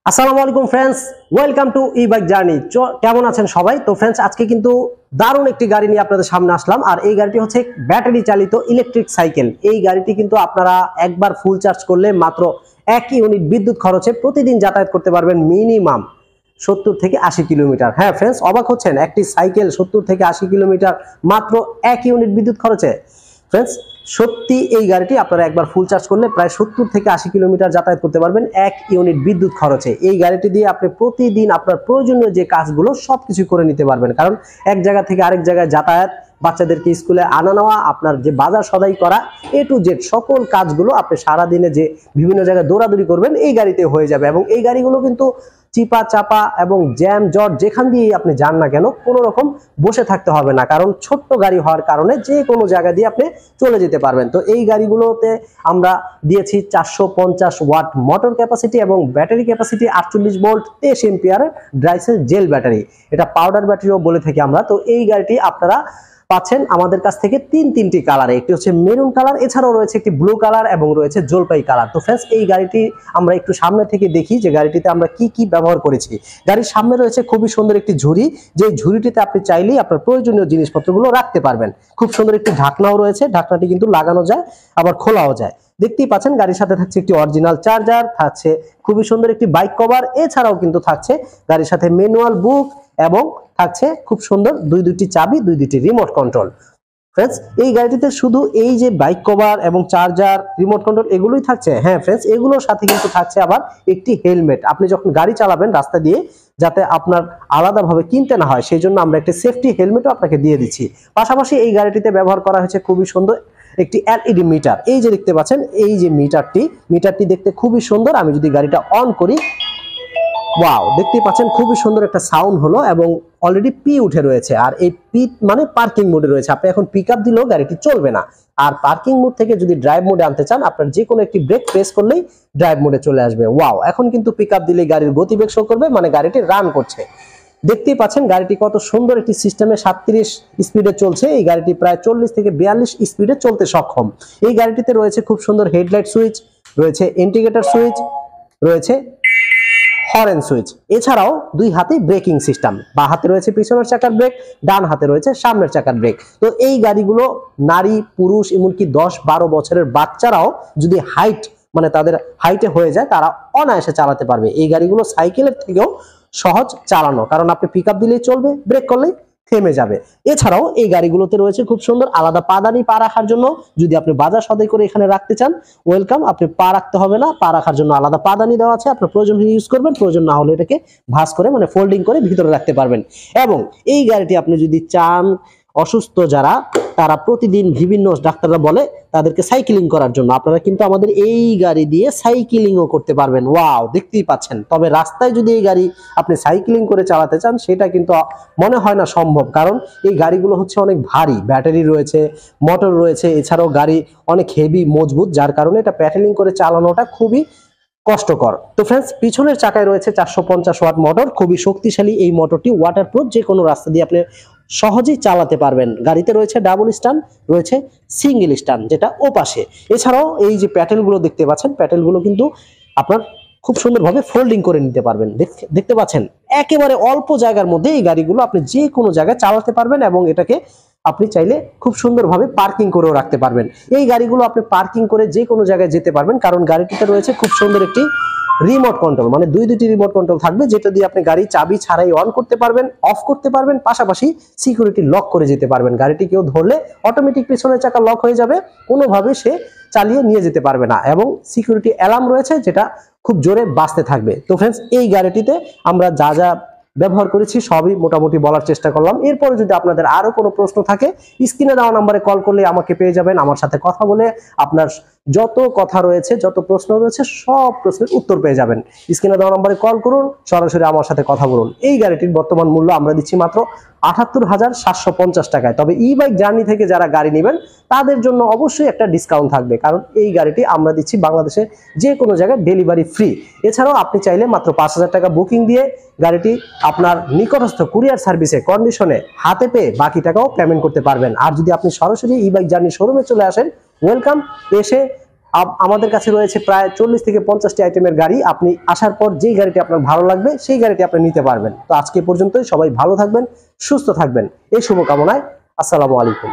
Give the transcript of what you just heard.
আসসালামু আলাইকুম friends, welcome to E bike journey. কেমন আছেন সবাই? তো ফ্রেন্ডস, আজকে কিন্তু দারুণ একটি গাড়ি নিয়ে আপনাদের সামনে আসলাম। আর এই গাড়িটি হচ্ছে ব্যাটারি চালিত ইলেকট্রিক সাইকেল। এই গাড়িটি কিন্তু আপনারা একবার ফুল চার্জ করলে মাত্র 1 ইউনিট বিদ্যুৎ খরচে প্রতিদিন যাতায়াত করতে পারবেন মিনিমাম 70 থেকে 80 কিলোমিটার। হ্যাঁ ফ্রেন্ডস, অবাক হচ্ছেন? একটি সাইকেল 70 থেকে 80 কিলোমিটার মাত্র 1 ইউনিট বিদ্যুৎ খরচে। ফ্রেন্ডস, সত্যি এই গাড়িটি আপনারা একবার ফুল চার্জ করলে প্রায় 70 থেকে 80 কিলোমিটার যাতায়াত করতে পারবেন 1 ইউনিট বিদ্যুৎ খরচে। এই গাড়িটি দিয়ে আপনি প্রতিদিন আপনার প্রয়োজনীয় যে কাজগুলো সবকিছু করে নিতে পারবেন। কারণ এক জায়গা থেকে আরেক জায়গায় যাতায়াত, বাচ্চাদেরকে স্কুলে আনা নেওয়া, আপনার যে বাজার সদাই করা, এ টু জেড সকল কাজগুলো আপনি সারাদিনে যে বিভিন্ন জায়গায় দৌড়াদৌড়ি করবেন এই গাড়িতে হয়ে যাবে। এবং এই গাড়িগুলো কিন্তু চিপা চাপা এবং জ্যাম জট যেখান দিয়ে আপনি যান না কেন কোনো রকম বসে থাকতে হবে না, কারণ ছোট্ট গাড়ি হওয়ার কারণে যে কোনো জায়গা দিয়ে আপনি চলে যেতে পারবেন। তো এই গাড়িগুলোতে আমরা দিয়েছি 450 ওয়াট মোটর ক্যাপাসিটি এবং ব্যাটারি ক্যাপাসিটি 48 ভোল্ট 23 এম্পিয়ারের ড্রাইসেল জেল ব্যাটারি। এটা পাউডার ব্যাটারিও বলে থাকি আমরা। তো এই গাড়িটি আপনারা পাচ্ছেন আমাদের কাছ থেকে তিনটি কালারে। একটি হচ্ছে মেরুন কালার, এছাড়াও রয়েছে একটি ব্লু কালার এবং রয়েছে জলপাই কালার। তো ফ্রেন্ডস, এই গাড়িটি আমরা একটু সামনে থেকে দেখি যে গাড়িটিতে আমরা কি ব্যবহার করেছি। গাড়ির সামনে রয়েছে খুবই সুন্দর একটি ঝুড়ি, যে ঝুড়িটিতে আপনি চাইলেই আপনার প্রয়োজনীয় জিনিসপত্রগুলো রাখতে পারবেন। খুব সুন্দর একটি ঢাকনাও রয়েছে, ঢাকনাটি কিন্তু লাগানো যায় আবার খোলাও যায়। দেখতেই পাচ্ছেন গাড়ির সাথে থাকছে একটি অরিজিনাল চার্জার, থাকছে খুবই সুন্দর একটি বাইক কভার, এছাড়াও কিন্তু থাকছে গাড়ির সাথে ম্যানুয়াল বুক এবং থাকছে খুব সুন্দর দুইটি চাবি, দুইটি রিমোট কন্ট্রোল। ফ্রেন্ডস, এই গাড়িটিতে শুধু এই যে বাইক কভার এবং চার্জার, রিমোট কন্ট্রোল এগুলোই থাকছে? হ্যাঁ ফ্রেন্ডস, এগুলোর সাথে কিন্তু থাকছে আবার একটি হেলমেট। আপনি যখন গাড়ি চালাবেন রাস্তা দিয়ে, যাতে আপনার আলাদাভাবে কিনতে না হয় সেই জন্য আমরা একটি সেফটি হেলমেটও আপনাকে দিয়ে দিচ্ছি। পাশাপাশি এই গাড়িটিতে ব্যবহার করা হয়েছে খুবই সুন্দর একটি এলইডি মিটার। এই যে দেখতে পাচ্ছেন, এই যে মিটারটি দেখতে খুবই সুন্দর। আমি যদি গাড়িটা অন করি, ওয়াও, দেখতেই পাচ্ছেন খুবই সুন্দর একটা সাউন্ড হলো এবং অলরেডি পি উঠে রয়েছে। আর এই পি মানে পার্কিং মোডে রয়েছে। আপনি এখন পিক আপ দিলেও গাড়িটি চলবে না। আর পার্কিং মোড থেকে যদি ড্রাইভ মোডে আনতে চান, আপনার যে কোনো একটি ব্রেক প্রেস করলেই ড্রাইভ মোডে চলে আসবে। ওয়াও, এখন কিন্তু পিক আপ দিলে গাড়ির গতিবেগ শো করবে, মানে গাড়িটি রান করছে। দেখতেই পাচ্ছেন গাড়িটি কত সুন্দর একটি সিস্টেমে 37 স্পিডে চলছে। এই গাড়িটি প্রায় 40 থেকে 42 স্পিডে চলতে সক্ষম। এই গাড়িটিতে রয়েছে খুব সুন্দর হেডলাইট সুইচ, রয়েছে ইন্ডিকেটর সুইচ, রয়েছে হর্ন সুইচ, এছাড়াও দুই হাতে ব্রেকিং সিস্টেম। বা হাতে রয়েছে পিছনের চাকার ব্রেক, ডান হাতে রয়েছে সামনের চাকার ব্রেক। তো এই গাড়িগুলো নারী পুরুষ এমনকি 10-12 বছরের বাচ্চারাও যদি মানে তাদের হাইটে হয়ে যায়, তারা অনায়াসে চালাতে পারবে। এই গাড়িগুলো সাইকেলের থেকেও সহজ চালানো, কারণ আপনি পিক আপ দিলেই চলবে, ব্রেক করলেই থেমে যাবে। এছাড়াও এই গাড়িগুলোতে রয়েছে খুব সুন্দর আলাদা পাদানি পা রাখার জন্য। যদি আপনি বাজার সদাই করে এখানে রাখতে চান, ওয়েলকাম, আপনি পা রাখতে হবে না। পা রাখার জন্য আলাদা পাদানি দেওয়া আছে, আপনার প্রয়োজন হলে ইউজ করবেন, প্রয়োজন না হলে এটাকে ভাঁজ করে মানে ফোল্ডিং করে ভিতরে রাখতে পারবেন। এবং এই গাড়িটি আপনি যদি চান, অসুস্থ যারা, তারা প্রতিদিন বিভিন্ন ডাক্তাররা বলে তাদেরকে সাইক্লিং করার জন্য, আপনারা কিন্তু আমাদের এই গাড়ি দিয়ে সাইক্লিংও করতে পারবেন। ওয়াও, দেখতেই পাচ্ছেন। তবে রাস্তায় যদি এই গাড়ি আপনি সাইক্লিং করে চালাতে চান, সেটা কিন্তু মনে হয় না সম্ভব, কারণ এই গাড়িগুলো হচ্ছে অনেক ভারী, ব্যাটারি রয়েছে, মোটর রয়েছে, এছাড়াও গাড়ি অনেক হেভি মজবুত, যার কারণে এটা প্যাডেলিং করে চালানোটা খুবই কষ্টকর। তো ফ্রেন্ডস, পিছনের চাকায় রয়েছে 450 ওয়াট মোটর, খুবই শক্তিশালী এই মোটরটি, ওয়াটারপ্রুফ, যে কোনো রাস্তা দিয়ে আপনি সহজেই চালাতে পারবেন। গাড়িতে রয়েছে ডাবল স্ট্যান্ড, রয়েছে সিঙ্গেল স্ট্যান্ড, যেটা ওপাশে। এছাড়াও এই যে প্যাটেলগুলো দেখতে পাচ্ছেন, প্যাটেলগুলো কিন্তু আপনার খুব সুন্দরভাবে ফোল্ডিং করে নিতে পারবেন। দেখতে পাচ্ছেন একেবারে অল্প জায়গার মধ্যে এই গাড়িগুলো আপনি যে কোনো জায়গায় চালাতে পারবেন এবং এটাকে আপনি চাইলে খুব সুন্দরভাবে পার্কিং করেও রাখতে পারবেন। এই গাড়িগুলো আপনি পার্কিং করে যে কোনো জায়গায় যেতে পারবেন, কারণ গাড়িটিতে রয়েছে খুব সুন্দর একটি রিমোট কন্ট্রোল, মানে দুইটি রিমোট কন্ট্রোল থাকবে, যেটা দিয়ে আপনি গাড়ি চাবি ছাড়াই অন করতে পারবেন, অফ করতে পারবেন, পাশাপাশি সিকিউরিটি লক করে যেতে পারবেন। গাড়িটি কেউ ধরলে অটোমেটিক পিছনের চাকা লক হয়ে যাবে, কোনোভাবে সে চালিয়ে নিয়ে যেতে পারবে না। এবং সিকিউরিটি অ্যালার্ম রয়েছে, যেটা খুব জোরে বাজতে থাকবে। তো ফ্রেন্ডস, এই গাড়িটিতে আমরা যা ব্যবহার করেছি সবই মোটামুটি বলার চেষ্টা করলাম। এরপরে যদি আপনাদের আরো কোনো প্রশ্ন থাকে, স্ক্রিনে দেওয়া নাম্বারে কল করলে আমাকে পেয়ে যাবেন। আমার সাথে কথা বলে আপনার যত কথা রয়েছে, যত প্রশ্ন রয়েছে, সব প্রশ্নের উত্তর পেয়ে যাবেন। স্ক্রিনে দেওয়া নাম্বারে কল করুন, সরাসরি আমার সাথে কথা বলুন। এই গাড়িটির বর্তমান মূল্য আমরা দিচ্ছি মাত্র ৭৮,৭৫০ টাকায়। তবে ই বাইক জার্নি থেকে যারা গাড়ি নেবেন তাদের জন্য অবশ্যই একটা ডিসকাউন্ট থাকবে, কারণ এই গাড়িটি আমরা দিচ্ছি বাংলাদেশে যে কোনো জায়গায় ডেলিভারি ফ্রি। এছাড়াও আপনি চাইলে মাত্র ৫,০০০ টাকা বুকিং দিয়ে গাড়িটি আপনার নিকটস্থ কুরিয়ার সার্ভিসে কন্ডিশনে হাতে পেয়ে বাকি টাকাও পেমেন্ট করতে পারবেন। আর যদি আপনি সরাসরি ই বাইক জার্নি শোরুমে চলে আসেন, ওয়েলকাম, এসে আমাদের কাছে রয়েছে প্রায় 40 থেকে 50টি আইটেমের গাড়ি। আপনি আসার পর যেই গাড়িটি আপনার ভালো লাগবে সেই গাড়িটি আপনি নিতে পারবেন। তো আজকে পর্যন্তই, সবাই ভালো থাকবেন, সুস্থ থাকবেন এই শুভকামনায়। আসসালামু আলাইকুম।